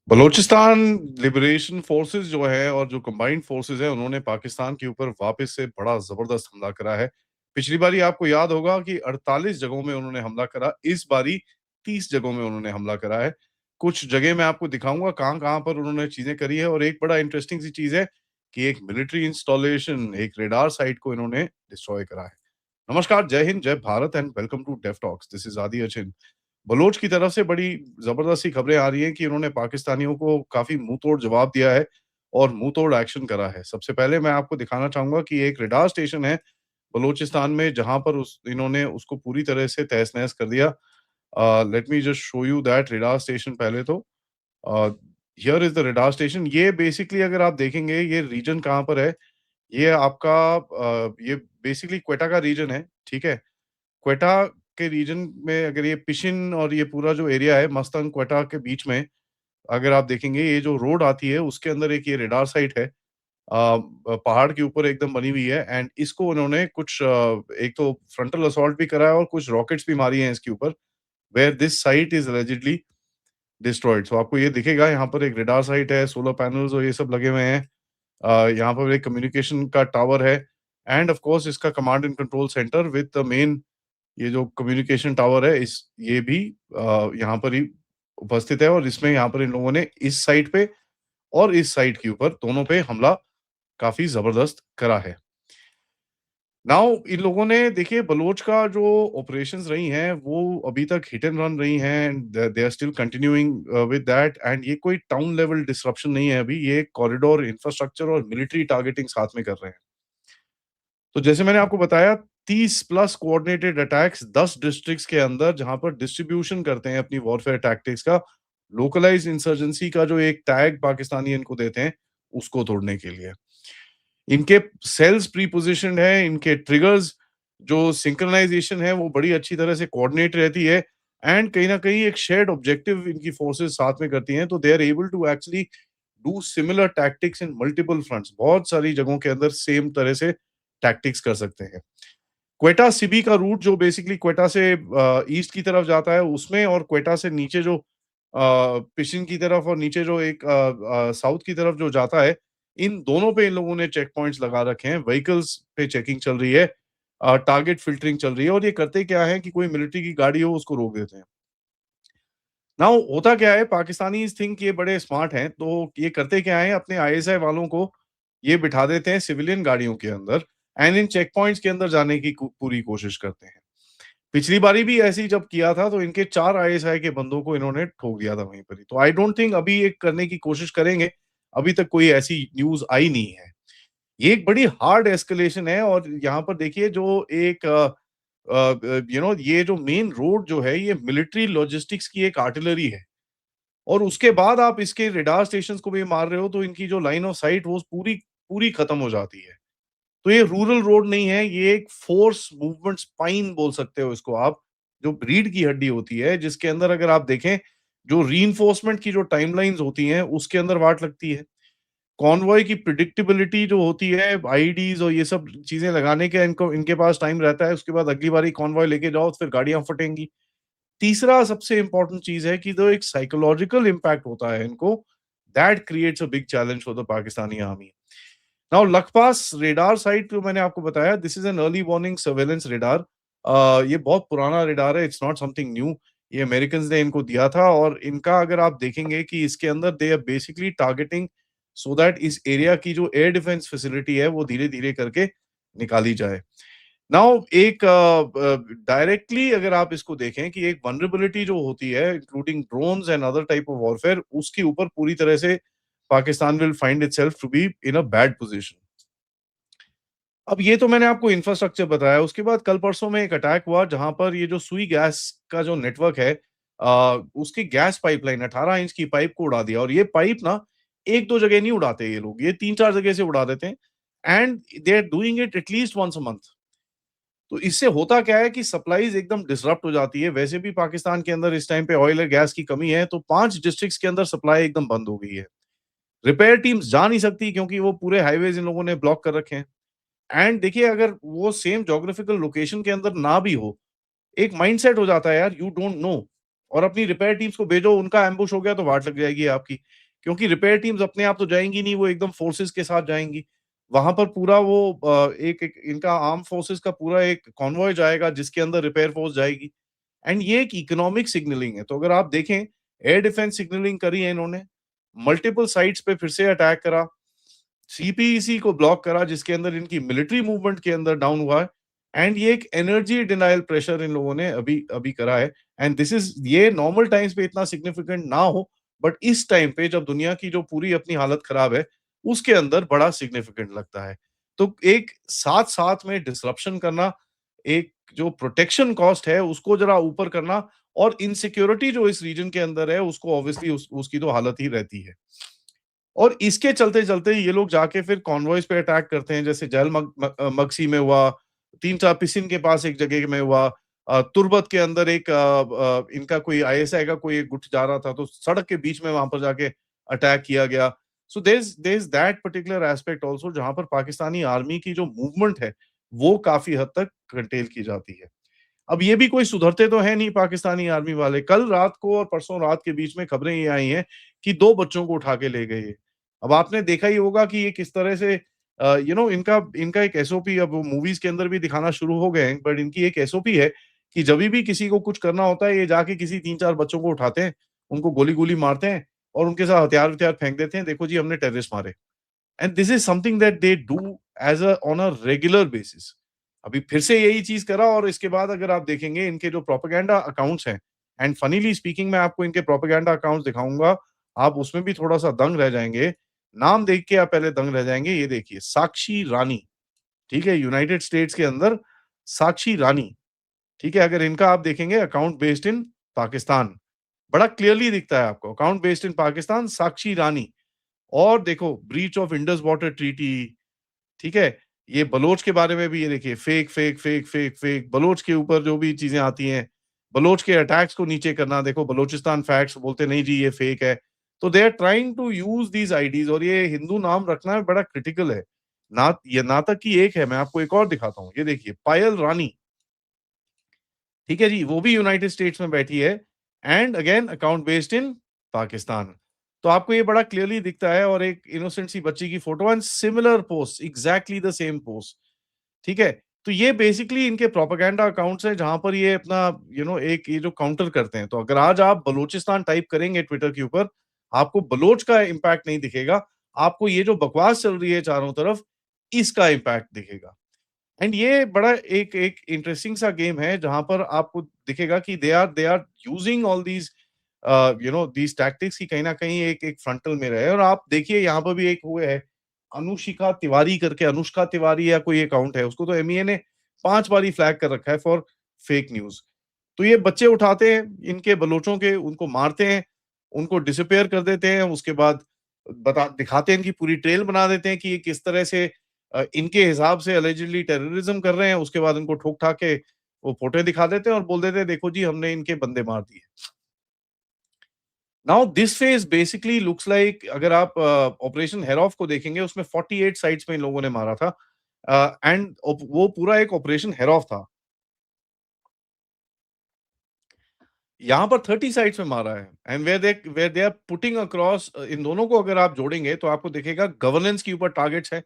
Balochistan liberation forces जो है और जो कंबाइंड फोर्सेस है उन्होंने पाकिस्तान के ऊपर वापस से बड़ा ज़बरदस्त हमला करा है। पिछली बारी आपको याद होगा कि 48 जगहों में उन्होंने हमला करा, इस बारी 30 जगहों में उन्होंने हमला करा है। कुछ जगह मैं आपको दिखाऊँगा कहाँ-कहाँ पर उन्होंने चीज़ें करी है और एक बड़ा इंटरेस्टिंग सी चीज़ है कि एक मिलिट्री इंस्टॉलेशन, एक रेडार साइट को इन्होंने डिस्ट्रॉय करा है। नमस्कार, जय हिंद, जय Bharat and welcome to def talks. This is Adi Achin. Bloch की तरफ से बड़ी ज़बरदस्त सी खबरें आ रही हैं कि उन्होंने पाकिस्तानियों को काफ़ी मुँहतोड़ जवाब दिया है और मुँहतोड़ एक्शन करा है। सबसे पहले मैं आपको दिखाना चाहूँगा कि एक रडार स्टेशन है बलूचिस्तान में जहाँ पर उस इन्होंने उसको पूरी तरह से तहस-नहस कर दिया। Let me just show you that radar station पहले तो। Uh, here is the radar station. ये बेसिकली अगर आप देखेंगे ये रीजन कहाँ पर है, ये आपका ये बेसिकली क्वेटा का रीजन है, ठीक है? क्वेटा के रीजन में अगर ये पिशिन और ये पूरा जो एरिया है मस्तंग क्वेटा के बीच में अगर आप देखेंगे ये जो रोड आती है उसके अंदर एक ये रेडार साइट है। पहाड़ के ऊपर एकदम बनी हुई है एंड इसको उन्होंने कुछ एक तो फ्रंटल असॉल्ट भी करा है और कुछ रॉकेट्स भी मारी हैं इसके ऊपर where this site is allegedly destroyed. So आपको ये दिखेगा यहाँ पर एक रेडार साइट है, सोलर पैनल्स और ये सब लगे हुए हैं। यहाँ पर एक कम्युनिकेशन का टावर है एंड ऑफ कोर्स इसका command and control centre with the main ये जो कम्युनिकेशन टावर है इस ये भी यहाँ पर ही उपस्थित है और इसमें यहाँ पर इन लोगों ने इस साइट पे और इस साइट के ऊपर दोनों पे हमला काफ़ी ज़बरदस्त करा है। नाउ इन लोगों ने देखिए बलोच का जो ऑपरेशंस रही हैं वो अभी तक हिट एंड रन रही हैं and they are still continuing with that and ये कोई टाउन लेवल डिसरप्शन नहीं है अभी, ये कॉरिडोर इंफ्रास्ट्रक्चर और मिलिट्री टारगेटिंग साथ में कर रहे हैं। तो जैसे मैंने आपको बताया 30 प्लस कोऑर्डिनेटेड अटैक्स 10 डिस्ट्रिक्ट्स के अंदर जहां पर डिस्ट्रीब्यूशन करते हैं अपनी वॉरफेयर टैक्टिक्स का, लोकलाइज्ड इंसर्जेंसी का जो एक टैग पाकिस्तानी इनको देते हैं, उसको तोड़ने के लिए। इनके सेल्स प्री पोजिशन्ड है, इनके ट्रिगर्स जो सिंक्रोनाइजेशन है वो बड़ी अच्छी तरह से कोऑर्डिनेट रहती है एंड कहीं न कहीं एक शेयर्ड ऑब्जेक्टिव इनकी फोर्सेस साथ में करती हैं, तो they are able to actually do similar tactics in multiple fronts. बहुत सारी जगहों के अंदर सेम तरह से टैक्टिक्स कर सकते हैं। क्वेटा सिबी का रूट जो बेसिकली क्वेटा से ईस्ट की तरफ जाता है उसमें और क्वेटा से नीचे जो पिशिंग की तरफ और नीचे जो एक साउथ की तरफ जो जाता है, इन दोनों पे इन लोगों ने चेक पॉइंट्स लगा रखे हैं। व्हीकल्स पे चेकिंग चल रही है, टारगेट फ़िल्टरिंग चल रही है और ये करते क्या हैं कि कोई मिलिट्री की गाड़ी हो उसको रोक देते हैं। नाउ होता क्या है पाकिस्तानीज़ थिंक ये बड़े स्मार्ट हैं, तो ये करते क्या हैं अपने आईएसआई वालों को ये बिठा देते हैं सिविलियन गाड़ियों के अंदर एंड इन चेक पॉइंट्स के अंदर जाने की पूरी कोशिश करते हैं। पिछली बारी भी ऐसे ही जब किया था तो इनके 4 आईएसआई के बंदों को इन्होंने ठोक दिया था वहीं पर ही। तो आई डोंट थिंक अभी ये करने की कोशिश करेंगे। अभी तक कोई ऐसी न्यूज़ आई नहीं है। ये एक बड़ी हार्ड एस्केलेशन है और यहाँ पर देखिए जो एक ये जो मेन रोड जो है ये मिलिट्री लॉजिस्टिक्स की एक आर्टिलरी है और उसके बाद आप इसके रेडार स्टेशंस को भी मार रहे हो तो इनकी जो लाइन ऑफ साइट वो पूरी पूरी खत्म हो जाती है। तो ये रूरल रोड नहीं है, ये एक फ़ोर्स मूवमेंट स्पाइन बोल सकते हो इसको आप, जो रीढ़ की हड्डी होती है, जिसके अंदर अगर आप देखें, जो रीइंफोर्समेंट की जो टाइमलाइन्स होती हैं, उसके अंदर वाट लगती है। कॉन्वॉय की प्रेडिक्टेबिलिटी जो होती है, आईईडीज़ और ये सब चीज़ें लगाने के इनको इनके पास टाइम रहता है, उसके बाद अगली बारी कॉन्वॉय लेके जाओ, तो फिर गाड़ियाँ फटेंगी। तीसरा सबसे इम्पोर्टेंट चीज़ है कि जो एक साइकोलॉजिकल इम्पैक्ट होता है इनको, that creates a big challenge for the Pakistani army. Now Lakhpass radar site जो मैंने आपको बताया this is an early warning surveillance radar. ये बहुत पुराना रेडार है, इट्स नॉट समथिंग न्यू। ये अमेरिकन्स ने इनको दिया था और इनका अगर आप देखेंगे कि इसके अंदर they are basically targeting so that इस एरिया की जो एयर डिफेंस फैसिलिटी है वो धीरे-धीरे करके निकाली जाए। नाउ एक डायरेक्टली अगर आप इसको देखें कि एक वल्नरेबिलिटी जो होती है including drones and other type of warfare उसके ऊपर पूरी तरह से Pakistan will find itself to be in a bad position. अब ये तो मैंने आपको इंफ्रास्ट्रक्चर बताया, उसके बाद कल परसों में एक अटैक हुआ जहाँ पर ये जो सुई गैस का जो नेटवर्क है उसकी गैस पाइपलाइन 18 इंच की पाइप को उड़ा दिया और ये पाइप ना 1-2 जगह नहीं उड़ाते ये लोग, ये 3-4 जगह से उड़ा देते हैं and they are doing it at least once a month. तो इससे होता क्या है कि सप्लाईज़ एकदम डिसरप्ट हो जाती है। वैसे भी पाकिस्तान के अंदर इस टाइम पे ऑयल और गैस की कमी है, तो 5 डिस्ट्रिक्ट्स के अंदर सप्लाई एकदम बंद हो गई है। रिपेयर टीम्स जा नहीं सकती क्योंकि वो पूरे हाइवेज़ इन लोगों ने ब्लॉक कर रखे हैं। एंड देखिए अगर वो सेम ज्योग्राफिकल लोकेशन के अंदर ना भी हो, एक माइंडसेट हो जाता है यार यू डोंट नो और अपनी रिपेयर टीम्स को भेजो, उनका एम्बुश हो गया तो वाट लग जाएगी आपकी। क्योंकि रिपेयर टीम्स अपने आप तो जाएँगी नहीं, वो एकदम फोर्सेस के साथ जाएँगी। वहाँ पर पूरा वो एक एक इनका आर्म्ड फोर्सेस का पूरा एक कॉन्वॉय जाएगा जिसके अंदर रिपेयर फोर्स जाएगी। एंड ये एक इकोनॉमिक सिग्नलिंग है। तो अगर आप देखें, एयर डिफेंस सिग्नलिंग करी है इन्होंने, मल्टीपल साइट्स पे फिर से अटैक करा, सीपीईसी को ब्लॉक करा जिसके अंदर इनकी मिलिट्री मूवमेंट के अंदर डाउन हुआ है। एंड ये एक एनर्जी डिनायल प्रेशर इन लोगों ने अभी अभी करा है। एंड दिस इज ये नॉर्मल टाइम्स पे इतना सिग्निफिकेंट ना हो, बट इस टाइम पे जब दुनिया की जो पूरी अपनी हालत खराब है, उसके अंदर बड़ा सिग्निफिकेंट लगता है। तो एक साथ साथ में डिसरप्शन करना, एक जो प्रोटेक्शन कॉस्ट है उसको जरा ऊपर करना, और इनसिक्योरिटी जो इस रीजन के अंदर है उसको ऑब्वियसली उसकी तो हालत ही रहती है। और इसके चलते-चलते ये लोग जाके फिर कॉन्वॉयज़ पे अटैक करते हैं, जैसे मगसी में हुआ, 3-4 पिसिन के पास एक जगह में हुआ, तुर्बत के अंदर एक इनका कोई आईएसआई का कोई एक गुट जा रहा था, तो सड़क के बीच में वहाँ पर जाके अटैक किया गया। So there is that particular aspect also जहाँ पर पाकिस्तानी आर्मी की जो मूवमेंट है, वो काफ़ी हद तक कर्टेल की जाती है। अब ये भी कोई सुधरते तो हैं नहीं पाकिस्तानी आर्मी वाले। कल रात को और परसों रात के बीच में खबरें ये आई हैं कि 2 बच्चों को उठा के ले गए। अब आपने देखा ही होगा कि ये किस तरह से इनका इनका एक एसओपी अब मूवीज़ के अंदर भी दिखाना शुरू हो गए हैं, बट इनकी एक एसओपी है कि जभी भी किसी को कुछ करना होता है, ये जाके किसी 3-4 बच्चों को उठाते हैं, उनको गोली-गोली मारते हैं और उनके साथ हथियार-वथियार फेंक देते हैं, देखो जी हमने टेररिस्ट मारे। And this is something that they do as a on a regular basis. अभी फिर से यही चीज करा, और इसके बाद अगर आप देखेंगे इनके जो प्रोपेगेंडा अकाउंट्स हैं, एंड फनीली स्पीकिंग मैं आपको इनके प्रोपेगेंडा अकाउंट्स दिखाऊंगा, आप उसमें भी थोड़ा सा दंग रह जाएंगे। नाम देख के आप पहले दंग रह जाएंगे। ये देखिए, साक्षी रानी, ठीक है, यूनाइटेड स्टेट्स के अंदर साक्षी रानी, ठीक है, अगर इनका आप देखेंगे अकाउंट बेस्ड इन पाकिस्तान, बड़ा क्लियरली दिखता है आपको, अकाउंट बेस्ड इन पाकिस्तान, साक्षी रानी। और देखो, breach of Indus water treaty, ठीक है? ये बलोच के बारे में भी ये देखिए, fake, fake, fake, fake, fake, Baloch के ऊपर जो भी चीज़ें आती हैं, बलोच के अटैक्स को नीचे करना, देखो बलूचिस्तान फैक्ट्स बोलते नहीं जी ये फेक है। तो they are trying to use these IDs, और ये हिंदू नाम रखना बड़ा क्रिटिकल है। ना तक की एक है, मैं आपको एक और दिखाता हूँ, ये देखिए पायल रानी, ठीक है जी, वो भी यूनाइटेड स्टेट्स में बैठी है, and again account based in Pakistan. तो आपको ये बड़ा क्लियरली दिखता है, और एक इनोसेंट सी बच्ची की photo and similar post, exactly the same post, ठीक है? तो ये बेसिकली इनके प्रोपेगेंडा अकाउंट्स हैं जहाँ पर ये अपना एक ये जो काउंटर करते हैं। तो अगर आज आप बलूचिस्तान टाइप करेंगे ट्विटर के ऊपर, आपको बलोच का इम्पैक्ट नहीं दिखेगा, आपको ये जो बकवास चल रही है चारों तरफ, इसका इम्पैक्ट दिखेगा। एंड ये बड़ा एक एक इंटरेस्टिंग सा गेम है जहां पर आपको दिखेगा कि they are using all these these tactics, की कहीं ना कहीं एक एक फ्रंटल में रहे। और आप देखिए यहाँ पर भी एक हुए है, अनुशिका तिवारी करके, अनुष्का तिवारी या कोई अकाउंट है, उसको तो एमईए ने 5 बारी फ्लैग कर रखा है फॉर फेक न्यूज। तो ये बच्चे उठाते हैं इनके बलोचों के, उनको मारते हैं, उनको डिसअपियर कर देते हैं, उसके बाद बता दिखाते हैं, इनकी पूरी ट्रेल बना देते हैं कि ये किस तरह से इनके हिसाब से अलेजिडली टेररिज्म कर रहे हैं। उसके बाद उनको ठोक-ठाक के वो फ़ोटो दिखा देते हैं और बोल देते हैं, देखो जी हमने इनके बंदे मार दिए। Now this phase basically looks like, अगर आप ऑपरेशन हेरॉफ को देखेंगे, उसमें 48 साइट्स में इन लोगों ने मारा था। एंड वो पूरा एक ऑपरेशन हेरॉफ था। यहाँ पर 30 साइट्स में मारा है, and where they are putting across, इन दोनों को अगर आप जोड़ेंगे तो आपको दिखेगा गवर्नेंस के ऊपर टारगेट्स हैं,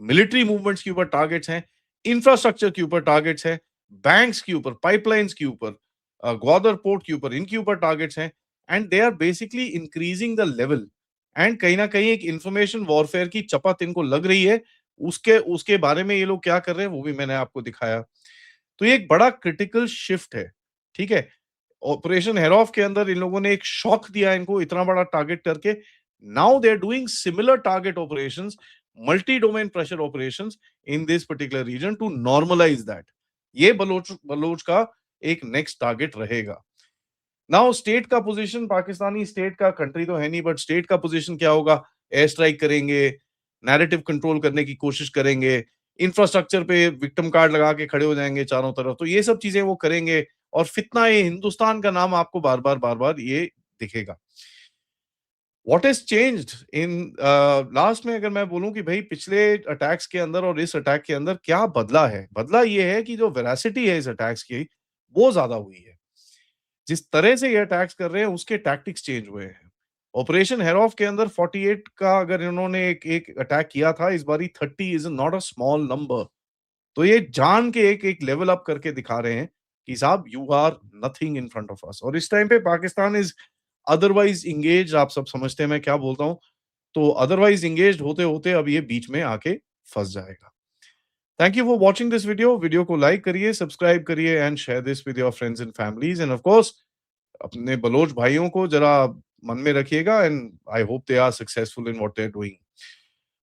मिलिट्री मूवमेंट्स के ऊपर टारगेट्स हैं, इंफ्रास्ट्रक्चर के ऊपर टारगेट्स हैं, बैंक्स के ऊपर, पाइपलाइंस के ऊपर, ग्वादर पोर्ट के ऊपर, इनके ऊपर टारगेट्स हैं। And they are basically increasing the level, and कहीं ना कहीं एक इंफॉर्मेशन वॉरफेयर की चपत इनको लग रही है। उसके उसके बारे में ये लोग क्या कर रहे हैं वो भी मैंने आपको दिखाया। तो ये एक बड़ा क्रिटिकल शिफ्ट है, ठीक है? ऑपरेशन हेरॉफ के अंदर इन लोगों ने एक शॉक दिया इनको इतना बड़ा टारगेट करके। Now they are doing similar target operations, multi domain pressure operations in this particular region to normalise that. ये बलोच बलोच का एक नेक्स्ट टारगेट रहेगा। नाउ स्टेट का पोजीशन, पाकिस्तानी स्टेट का, कंट्री तो है नहीं, बट स्टेट का पोजीशन क्या होगा? एयर स्ट्राइक करेंगे, नैरेटिव कंट्रोल करने की कोशिश करेंगे, इंफ्रास्ट्रक्चर पे विक्टिम कार्ड लगा के खड़े हो जाएंगे चारों तरफ, तो ये सब चीजें वो करेंगे। और फितना, ये हिंदुस्तान का नाम आपको बार बार ये दिखेगा। What is changed in last में, अगर मैं बोलूं कि भाई पिछले अटैक्स के अंदर और इस अटैक के अंदर क्या बदला है, बदला ये है कि जो वेरासिटी है इस अटैक्स की, वो ज्यादा हुई है। जिस तरह से ये अटैक्स कर रहे हैं उसके टैक्टिक्स चेंज हुए हैं। ऑपरेशन हेरोफ के अंदर 48 का अगर इन्होंने एक एक अटैक किया था, इस बारी 30 is not a small number. तो ये जान के एक-एक लेवल अप करके दिखा रहे हैं कि साहब you are nothing in front of us. और इस टाइम पे पाकिस्तान इज़ अदरवाइज़ एंगेज्ड, आप सब समझते हैं मैं क्या बोलता हूँ। तो अदरवाइज़ एंगेज्ड होते-होते अब ये बीच में आके फँस जाएगा। Thank you for watching this video. Video को लाइक करिए, सब्सक्राइब करिए and share this with your friends and families and of course अपने बलोच भाइयों को ज़रा मन में रखिएगा and I hope they are successful in what they are doing.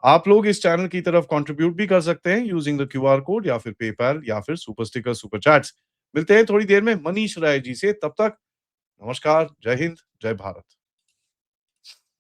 आप लोग इस चैनल की तरफ कंट्रीब्यूट भी कर सकते हैं यूजिंग द क्यूआर कोड या फिर पेपैल या फिर सुपर स्टिकर, सुपर चैट्स। मिलते हैं थोड़ी देर में मनीष राय जी से, तब तक नमस्कार, जय हिंद, जय भारत।